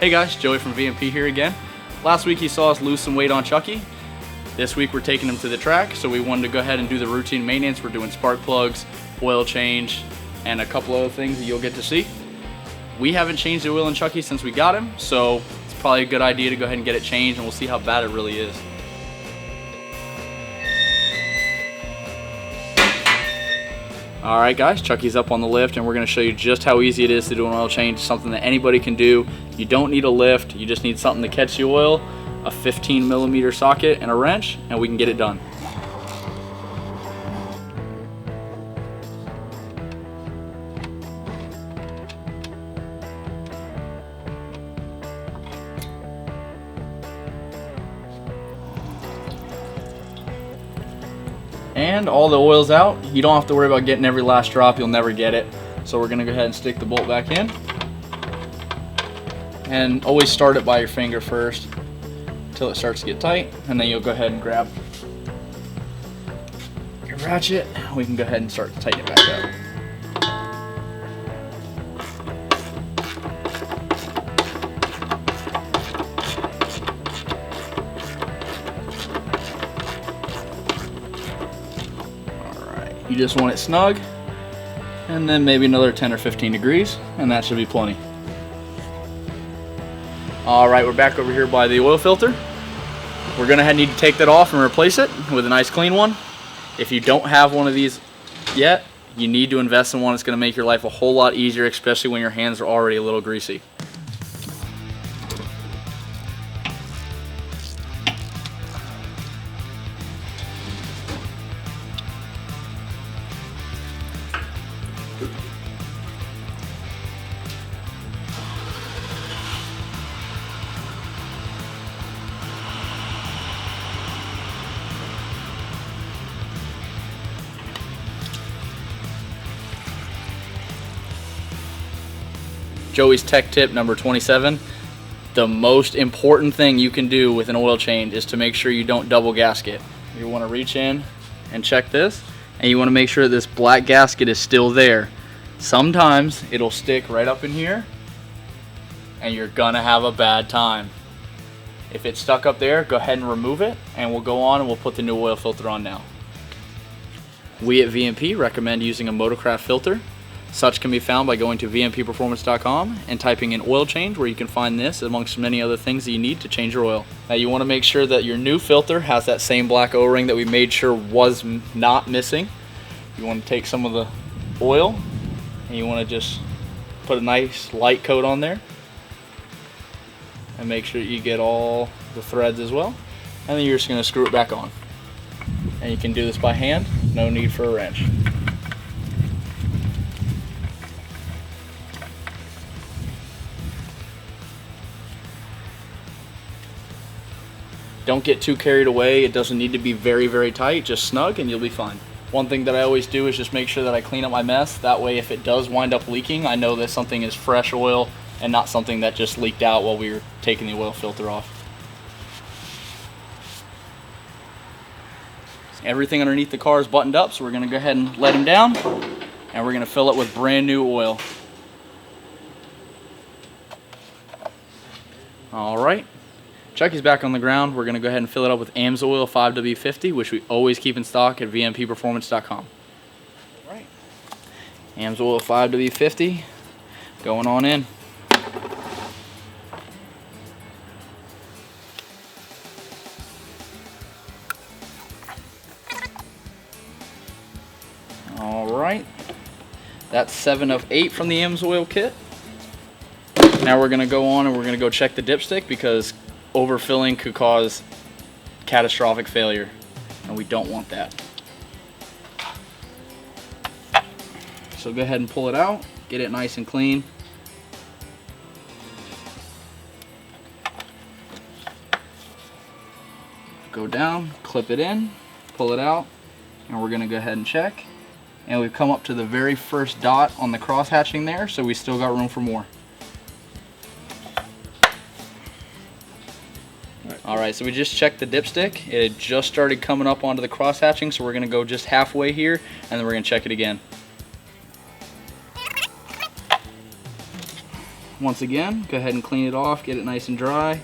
Hey guys, Joey from VMP here again. Last week you saw us lose some weight on Chucky. This week we're taking him to the track, so we wanted to go ahead and do the routine maintenance. We're doing spark plugs, oil change, and a couple other things that you'll get to see. We haven't changed the oil in Chucky since we got him, so it's probably a good idea to go ahead and get it changed, and we'll see how bad it really is. Alright guys, Chucky's up on the lift, and we're going to show you just how easy it is to do an oil change. Something that anybody can do. You don't need a lift, you just need something to catch the oil, a 15mm socket and a wrench, and we can get it done. And all the oil's out. You don't have to worry about getting every last drop. You'll never get it. So we're gonna go ahead and stick the bolt back in. And always start it by your finger first until it starts to get tight. And then you'll go ahead and grab your ratchet. We can go ahead and start to tighten it back up. You just want it snug, and then maybe another 10 or 15 degrees, and that should be plenty. Alright, we're back over here by the oil filter. We're going to need to take that off and replace it with a nice clean one. If you don't have one of these yet, you need to invest in one. It's going to make your life a whole lot easier, especially when your hands are already a little greasy. Joey's tech tip number 27. The most important thing you can do with an oil change is to make sure you don't double gasket. You want to reach in and check this, and you want to make sure this black gasket is still there. Sometimes it'll stick right up in here and you're gonna have a bad time. If it's stuck up there, go ahead and remove it, and we'll go on and we'll put the new oil filter on now. We at VMP recommend using a Motorcraft filter. Such can be found by going to VMPPerformance.com and typing in oil change, where you can find this amongst many other things that you need to change your oil. Now you want to make sure that your new filter has that same black O-ring that we made sure was not missing. You want to take some of the oil and you want to just put a nice light coat on there and make sure you get all the threads as well. And then you're just going to screw it back on. And you can do this by hand, no need for a wrench. Don't get too carried away. It doesn't need to be very, very tight. Just snug and you'll be fine. One thing that I always do is just make sure that I clean up my mess. That way if it does wind up leaking, I know that something is fresh oil and not something that just leaked out while we were taking the oil filter off. Everything underneath the car is buttoned up, so we're going to go ahead and let him down, and we're going to fill it with brand new oil. Alright. Chucky's back on the ground. We're going to go ahead and fill it up with AMSOIL 5W50, which we always keep in stock at VMPPerformance.com. Right. AMSOIL 5W50 going on in. Alright. That's 7 of 8 from the AMSOIL kit. Now we're going to go on and we're going to go check the dipstick, because overfilling could cause catastrophic failure, and we don't want that. So go ahead and pull it out, get it nice and clean. Go down, clip it in, pull it out, and we're going to go ahead and check. And we've come up to the very first dot on the cross hatching there, so we still got room for more. Alright, so we just checked the dipstick. It had just started coming up onto the cross hatching, so we're going to go just halfway here, and then we're going to check it again. once again, go ahead and clean it off, get it nice and dry.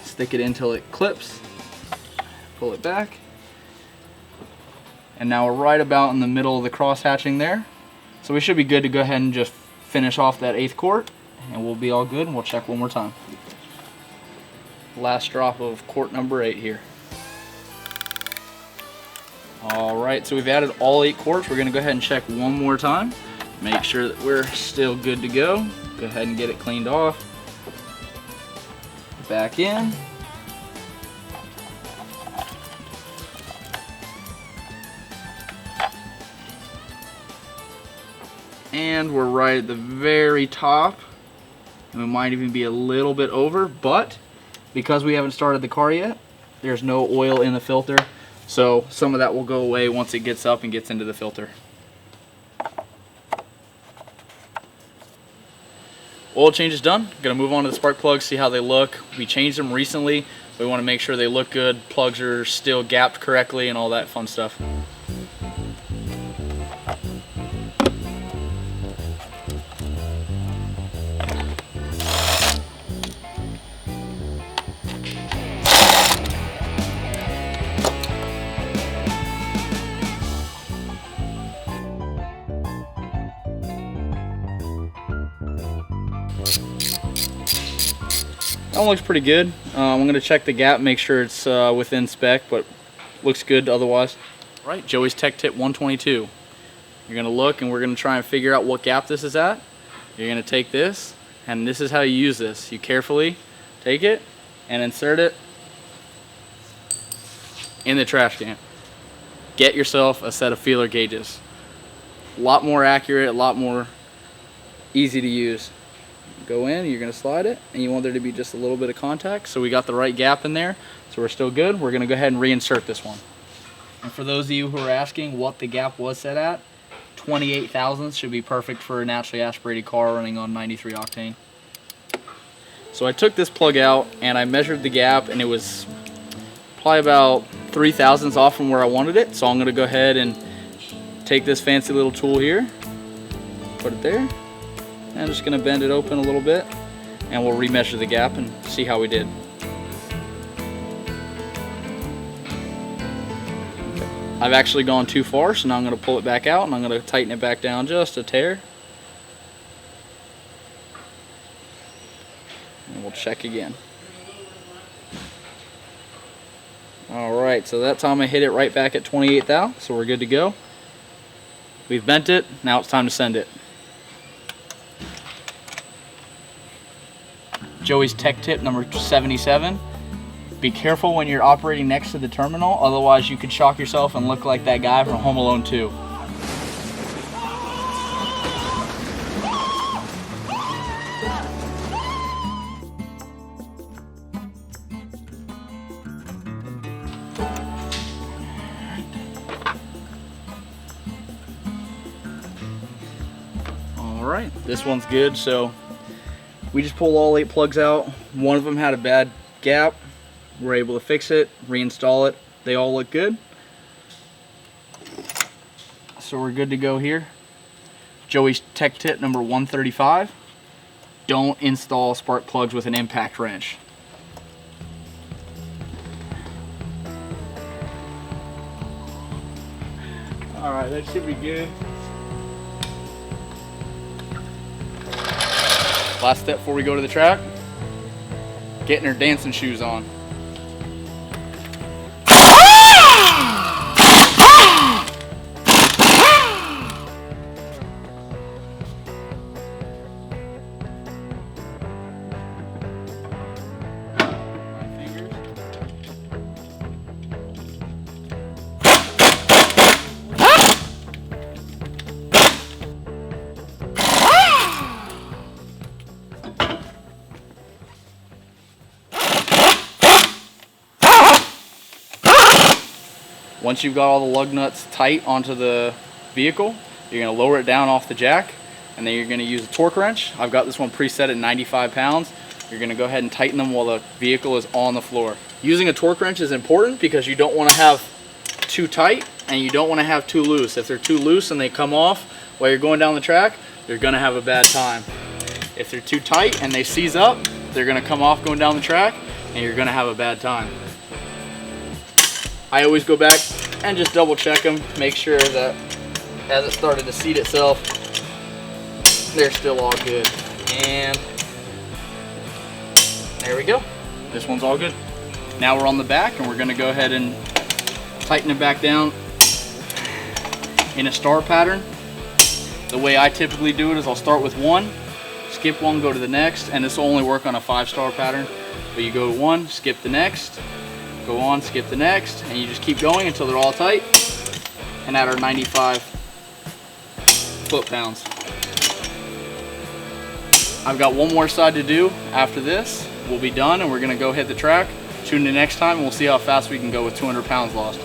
Stick it in till it clips, pull it back. And now we're right about in the middle of the cross hatching there. So we should be good to go ahead and just finish off that 8th quart, and we'll be all good, and we'll check one more time. Last drop of quart number 8 here. Alright, so we've added all 8 quarts. We're going to go ahead and check one more time. Make sure that we're still good to go. Go ahead and get it cleaned off. Back in. And we're right at the very top. And we might even be a little bit over, but because we haven't started the car yet, there's no oil in the filter. So some of that will go away once it gets up and gets into the filter. Oil change is done. Gonna move on to the spark plugs, see how they look. We changed them recently. We want to make sure they look good, plugs are still gapped correctly, and all that fun stuff. That one looks pretty good. I'm going to check the gap, make sure it's within spec, but looks good otherwise. Right, Joey's Tech Tip 122. You're going to look and we're going to try and figure out what gap this is at. You're going to take this, and this is how you use this. You carefully take it and insert it in the trash can. Get yourself a set of feeler gauges. A lot more accurate, a lot more easy to use. Go in, you're going to slide it, and you want there to be just a little bit of contact. So we got the right gap in there, so we're still good. We're going to go ahead and reinsert this one. And for those of you who are asking what the gap was set at, 28 thousandths should be perfect for a naturally aspirated car running on 93 octane. So I took this plug out and I measured the gap, and it was probably about 3 thousandths off from where I wanted it. So I'm going to go ahead and take this fancy little tool here, put it there. I'm just going to bend it open a little bit, and we'll remeasure the gap and see how we did. I've actually gone too far, so now I'm going to pull it back out and I'm going to tighten it back down just a tear. And we'll check again. Alright, so that time I hit it right back at 28 thou, so we're good to go. We've bent it, now it's time to send it. Joey's Tech Tip number 77. Be careful when you're operating next to the terminal, otherwise you could shock yourself and look like that guy from Home Alone 2. Alright, this one's good, so we just pulled all 8 plugs out. One of them had a bad gap. We're able to fix it, reinstall it. They all look good. So we're good to go here. Joey's Tech Tip number 135. Don't install spark plugs with an impact wrench. Alright, that should be good. Last step before we go to the track, getting her dancing shoes on. Once you've got all the lug nuts tight onto the vehicle, you're going to lower it down off the jack, and then you're going to use a torque wrench. I've got this one preset at 95 pounds. You're going to go ahead and tighten them while the vehicle is on the floor. Using a torque wrench is important because you don't want to have too tight and you don't want to have too loose. If they're too loose and they come off, while you're going down the track, you're gonna have a bad time. If they're too tight and they seize up, they're gonna come off going down the track and you're gonna have a bad time. I always go back and just double check them, make sure that as it started to seat itself, they're still all good. And there we go. This one's all good. Now we're on the back and we're gonna go ahead and tighten it back down in a star pattern. The way I typically do it is I'll start with one, skip one, go to the next, and this will only work on a 5-star pattern. But you go to one, skip the next, go on, skip the next, and you just keep going until they're all tight and at our 95 foot-pounds. I've got one more side to do. After this, we'll be done and we're gonna go hit the track, tune in next time, and we'll see how fast we can go with 200 pounds lost.